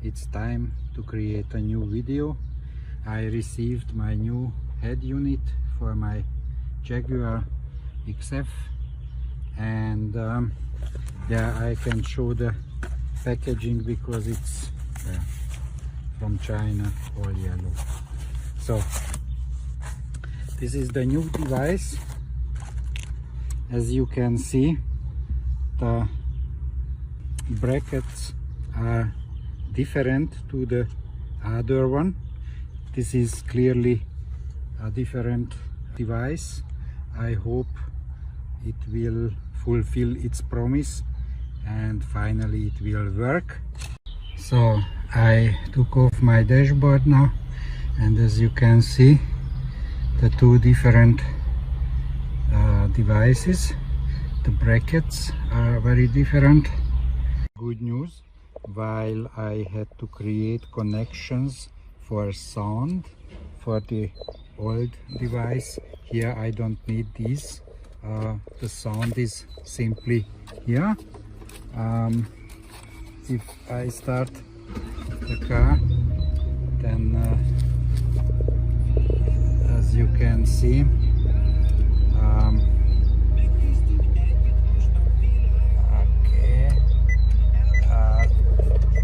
it's time to create a new video. I received my new head unit for my Jaguar XF, and yeah, I can show the packaging because it's from China, all yellow. So this is the new device. As you can see, the brackets are different to the other one. This is clearly a different device. I hope it will fulfill its promise and finally it will work. So I took off my dashboard now, and as you can see, the two different devices, the brackets are very different. Good news, while I had to create connections for sound for the old device, here I don't need these. The sound is simply here. If I start the car, then as you can see,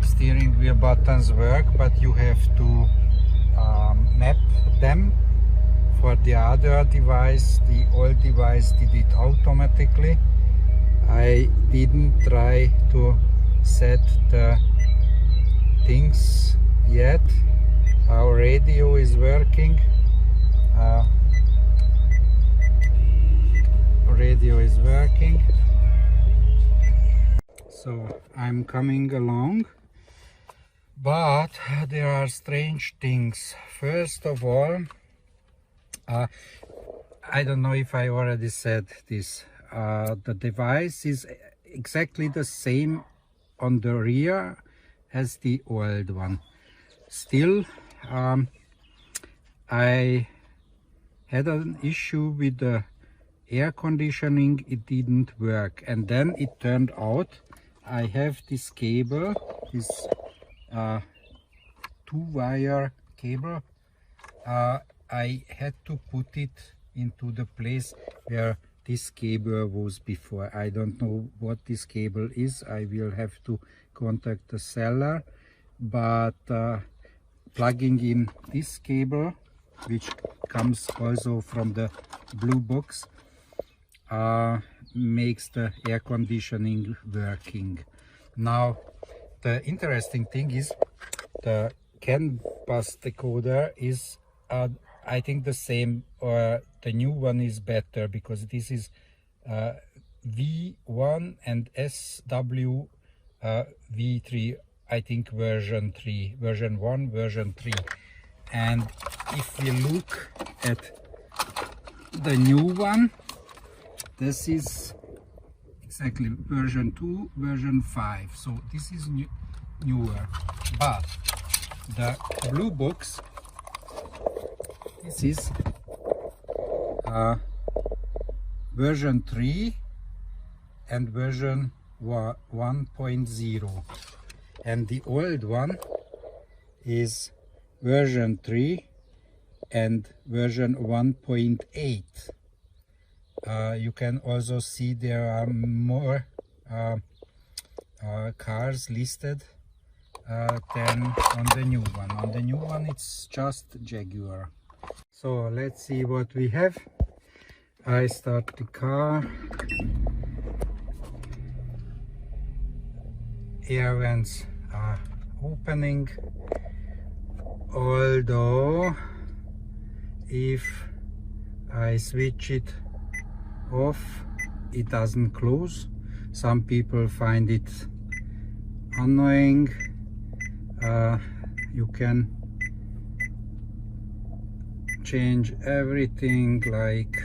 steering wheel buttons work, but you have to map them. For the other device, the old device did it automatically. I didn't try to set the things yet. Our radio is working. Radio is working. So I'm coming along. But there are strange things. First of all, I don't know if I already said this. The device is exactly the same on the rear as the old one. Still, I had an issue with the air conditioning. It didn't work, and then it turned out I have this cable, this two-wire cable. I had to put it into the place where this cable was before. I don't know what this cable is. I will have to contact the seller, but plugging in this cable, which comes also from the blue box, makes the air conditioning working. Now, the interesting thing is the CAN bus decoder is I think the same, or the new one is better, because this is V1 and SW V3, I think version 3, version 1, version 3. And if we look at the new one, this is exactly version 2, version 5. So this is newer. But the blue box, this is version 3 and version 1.0. And the old one is version 3 and version 1.8. You can also see there are more cars listed than on the new one. On the new one it's just Jaguar. So let's see what we have. I start the car. Air vents are opening, although if I switch it off, it doesn't close. Some people find it annoying. You can change everything, like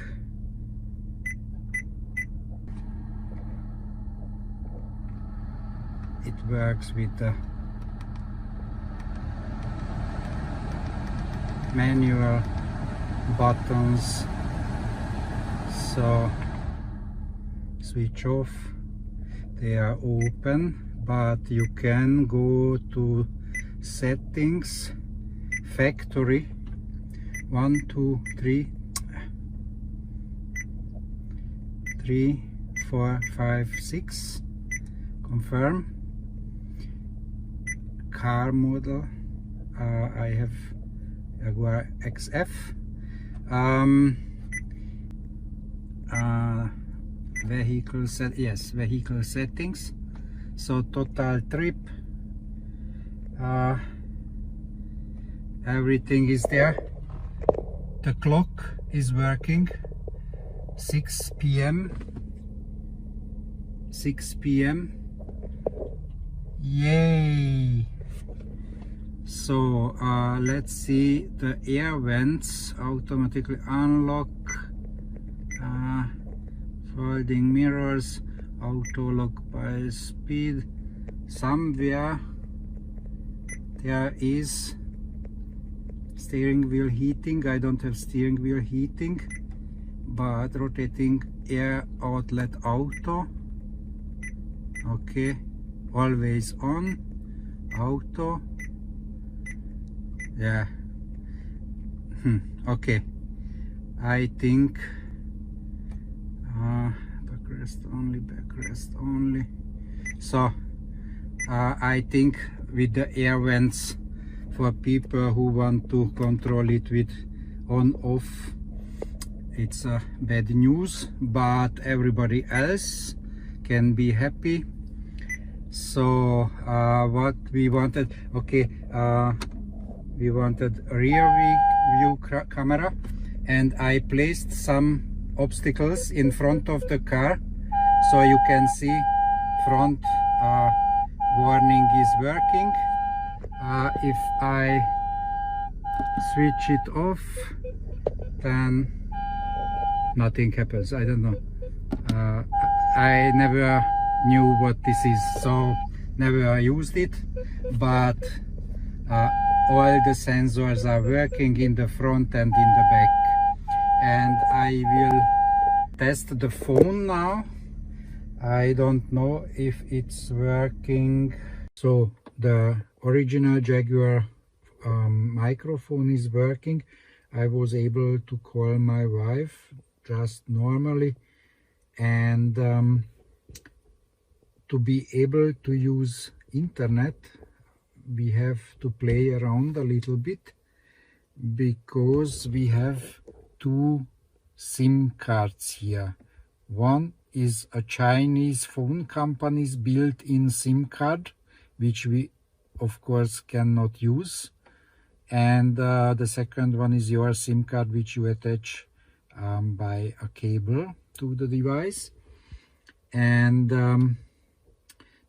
it works with the manual buttons. So switch off, they are open, but you can go to settings, factory, 1 2 3 3 4 5 6, confirm. Car model, I have Jaguar XF. Vehicle settings. So total trip, everything is there. The clock is working. 6 p.m. Yay! So let's see the air vents. Automatically unlock, folding mirrors, auto lock by speed. Somewhere there is steering wheel heating. I don't have steering wheel heating, but rotating air outlet auto. Okay, always on, auto. Yeah. Okay, I think backrest only. So I think with the air vents, for people who want to control it with on off, it's bad news, but everybody else can be happy. So what we wanted, okay, we wanted rear view camera, and I placed some obstacles in front of the car, so you can see front warning is working. If I switch it off, then nothing happens. I don't know. I never knew what this is, so never used it, but all the sensors are working in the front and in the back. And I will test the phone now. I don't know if it's working. So the original Jaguar microphone is working. I was able to call my wife just normally, and to be able to use internet, we have to play around a little bit, because we have two SIM cards here. One is a Chinese phone company's built-in SIM card, which we of course cannot use, and the second one is your SIM card, which you attach by a cable to the device. And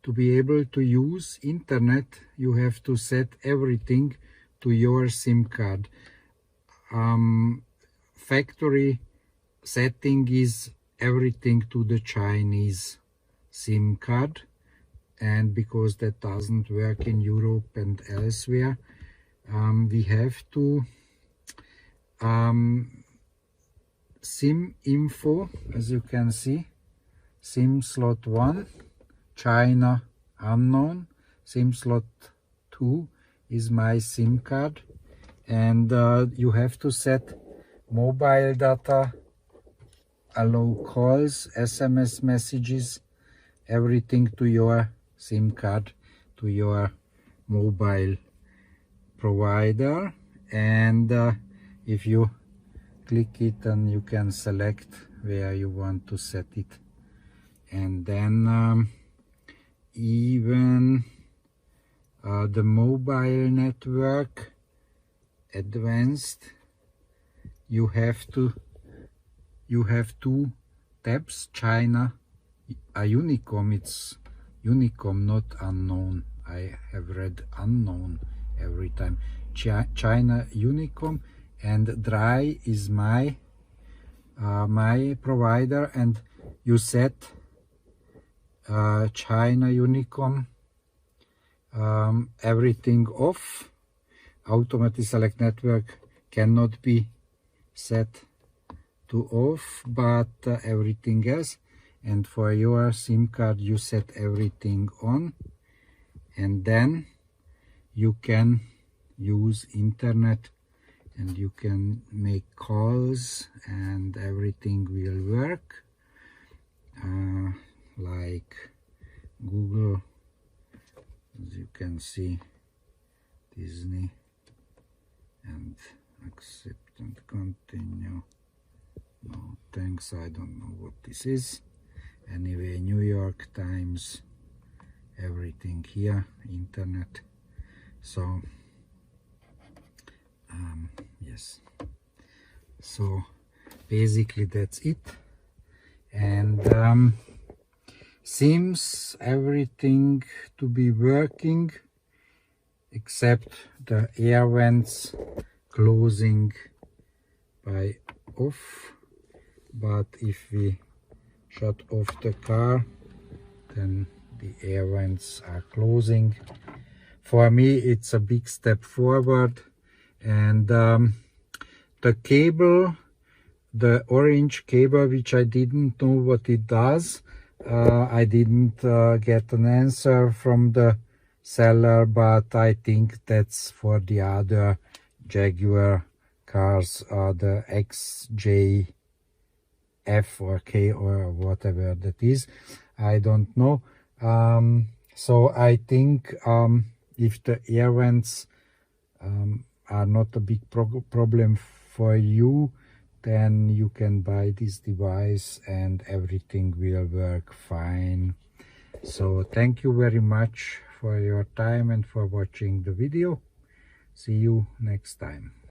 to be able to use internet, you have to set everything to your SIM card. Factory setting is everything to the Chinese SIM card, and because that doesn't work in Europe and elsewhere, we have to SIM info, as you can see, SIM slot 1 China unknown, SIM slot 2 is my SIM card, and you have to set mobile data, allow calls, SMS messages, everything to your SIM card, to your mobile provider. And if you click it, and you can select where you want to set it, and then even the mobile network advanced, you have two tabs. China Unicom, it's Unicom, not unknown. I have read unknown every time. China Unicom, and Dry is my my provider, and you set China Unicom everything off. Automatic select network cannot be set to off, but everything else. And for your SIM card, you set everything on, and then you can use internet and you can make calls and everything will work, like Google, as you can see, Disney, and accept and continue. No thanks, I don't know what this is. Anyway, New York Times, everything here, internet. So yes, so basically that's it. And seems everything to be working except the air vents closing by off. But if we shut off the car, then the air vents are closing. For me it's a big step forward. And the cable, the orange cable, which I didn't know what it does, I didn't get an answer from the seller, but I think that's for the other Jaguar cars, the XJF or K or whatever that is, I don't know. So I think if the air vents are not a big problem for you, then you can buy this device and everything will work fine. So thank you very much for your time and for watching the video. See you next time.